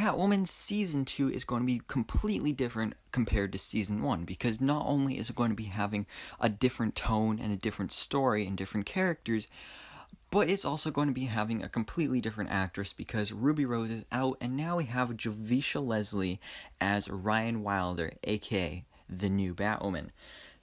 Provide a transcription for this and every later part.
Batwoman Season 2 is going to be completely different compared to Season 1, because not only is it going to be having a different tone and a different story and different characters, but it's also going to be having a completely different actress, because Ruby Rose is out, and now we have Javicia Leslie as Ryan Wilder, aka the new Batwoman.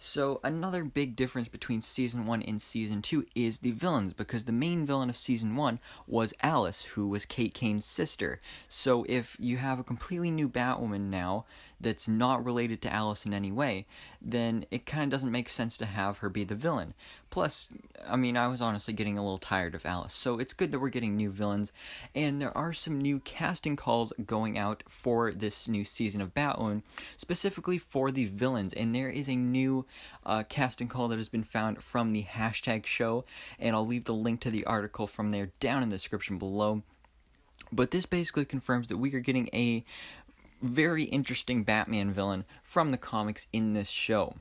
So another big difference between Season 1 and Season 2 is the villains, because the main villain of Season 1 was Alice, who was Kate Kane's sister. So if you have a completely new Batwoman now that's not related to Alice in any way, then it kind of doesn't make sense to have her be the villain. Plus, I mean, I was honestly getting a little tired of Alice, so it's good that we're getting new villains, and there are some new casting calls going out for this new season of Batwoman, specifically for the villains, and there is a new casting call that has been found from the hashtag show, and I'll leave the link to the article from there down in the description below. But this basically confirms that we are getting a very interesting Batman villain from the comics in this show.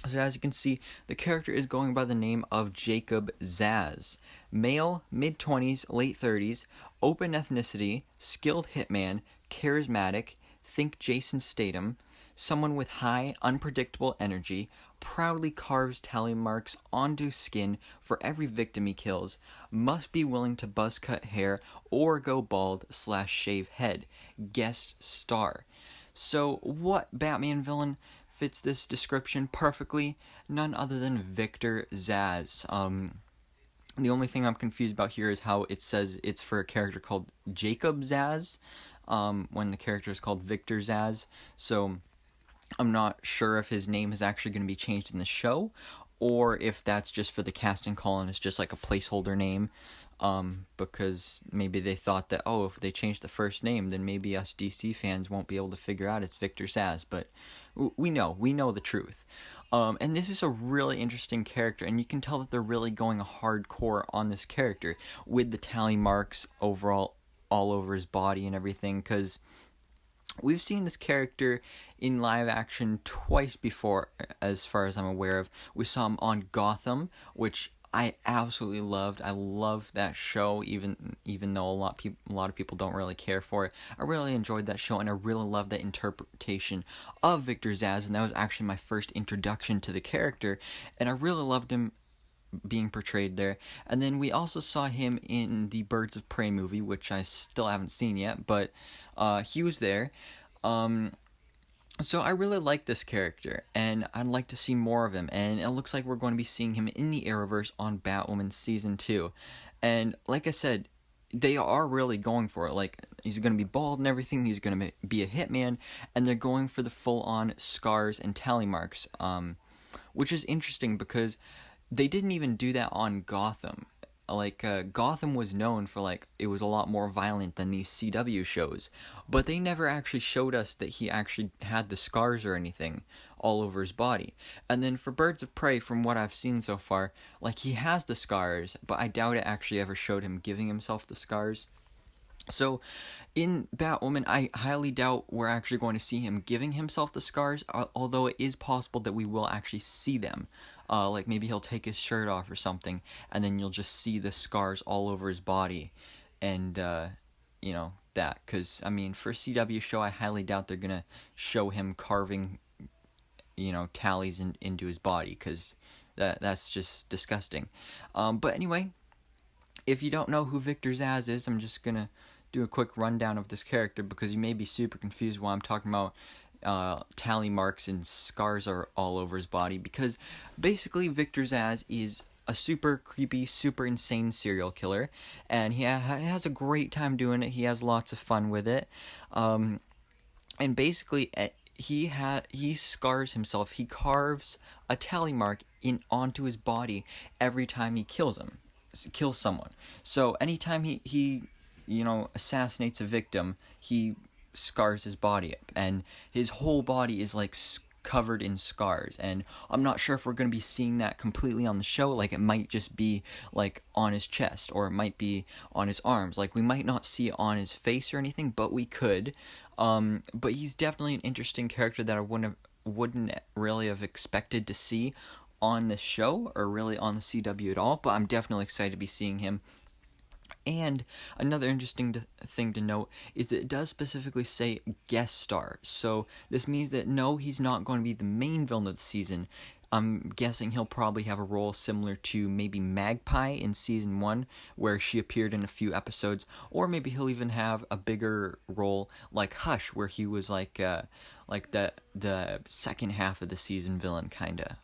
So as you can see, the character is going by the name of Victor Zsasz. Male, mid-20s, late 30s, open ethnicity, skilled hitman, charismatic, think Jason Statham, someone with high, unpredictable energy, proudly carves tally marks onto skin for every victim he kills, must be willing to buzz cut hair or go bald / shave head. Guest star. So what Batman villain fits this description perfectly? None other than Victor Zsasz. The only thing I'm confused about here is how it says it's for a character called Jacob Zsasz, when the character is called Victor Zsasz. So I'm not sure if his name is actually going to be changed in the show, or if that's just for the casting call and it's just like a placeholder name, because maybe they thought that, oh, if they change the first name, then maybe us DC fans won't be able to figure out it's Victor Zsasz, but we know the truth. And this is a really interesting character, and you can tell that they're really going hardcore on this character with the tally marks overall all over his body and everything, because we've seen this character in live action twice before, as far as I'm aware of. We saw him on Gotham, which I absolutely loved. I love that show, even though a lot of people don't really care for it. I really enjoyed that show, and I really loved that interpretation of Victor Zsasz, and that was actually my first introduction to the character, and I really loved him being portrayed there. And then we also saw him in the Birds of Prey movie, which I still haven't seen yet, but he was there. So I really like this character, and I'd like to see more of him, and it looks like we're going to be seeing him in the Arrowverse on Batwoman Season 2. And like I said, they are really going for it. Like, he's going to be bald and everything, he's going to be a hitman, and they're going for the full-on scars and tally marks, which is interesting because they didn't even do that on Gotham. Like, Gotham was known for, like, it was a lot more violent than these CW shows, but they never actually showed us that he actually had the scars or anything all over his body. And then for Birds of Prey, from what I've seen so far, like, he has the scars, but I doubt it actually ever showed him giving himself the scars. So, in Batwoman, I highly doubt we're actually going to see him giving himself the scars, although it is possible that we will actually see them. Like, maybe he'll take his shirt off or something, and then you'll just see the scars all over his body, and, you know, that. Because, I mean, for a CW show, I highly doubt they're going to show him carving, you know, tallies into his body, because that's just disgusting. But anyway, if you don't know who Victor Zsasz is, I'm just going to do a quick rundown of this character, because you may be super confused while I'm talking about tally marks and scars are all over his body, because basically Victor Zsasz is a super creepy, super insane serial killer, and he has a great time doing it. He has lots of fun with it, and basically he scars himself. He carves a tally mark onto his body every time he kills someone. So anytime he assassinates a victim, he scars his body up, and his whole body is like covered in scars. And I'm not sure if we're going to be seeing that completely on the show. Like, it might just be like on his chest, or it might be on his arms. Like, we might not see it on his face or anything, but we could. But he's definitely an interesting character that I wouldn't really have expected to see on the show, or really on the CW at all. But I'm definitely excited to be seeing him. And another interesting thing to note is that it does specifically say guest star. So this means that no, he's not going to be the main villain of the season. I'm guessing he'll probably have a role similar to maybe Magpie in season 1, where she appeared in a few episodes, or maybe he'll even have a bigger role like Hush, where he was like the second half of the season villain, kinda.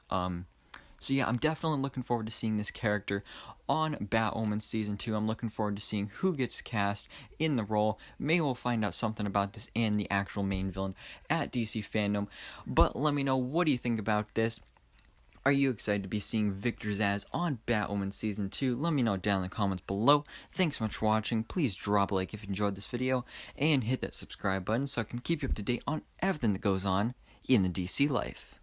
So yeah, I'm definitely looking forward to seeing this character on Batwoman Season 2. I'm looking forward to seeing who gets cast in the role. Maybe we'll find out something about this and the actual main villain at DC Fandom. But let me know, what do you think about this? Are you excited to be seeing Victor Zsasz on Batwoman Season 2? Let me know down in the comments below. Thanks so much for watching. Please drop a like if you enjoyed this video, and hit that subscribe button so I can keep you up to date on everything that goes on in the DC life.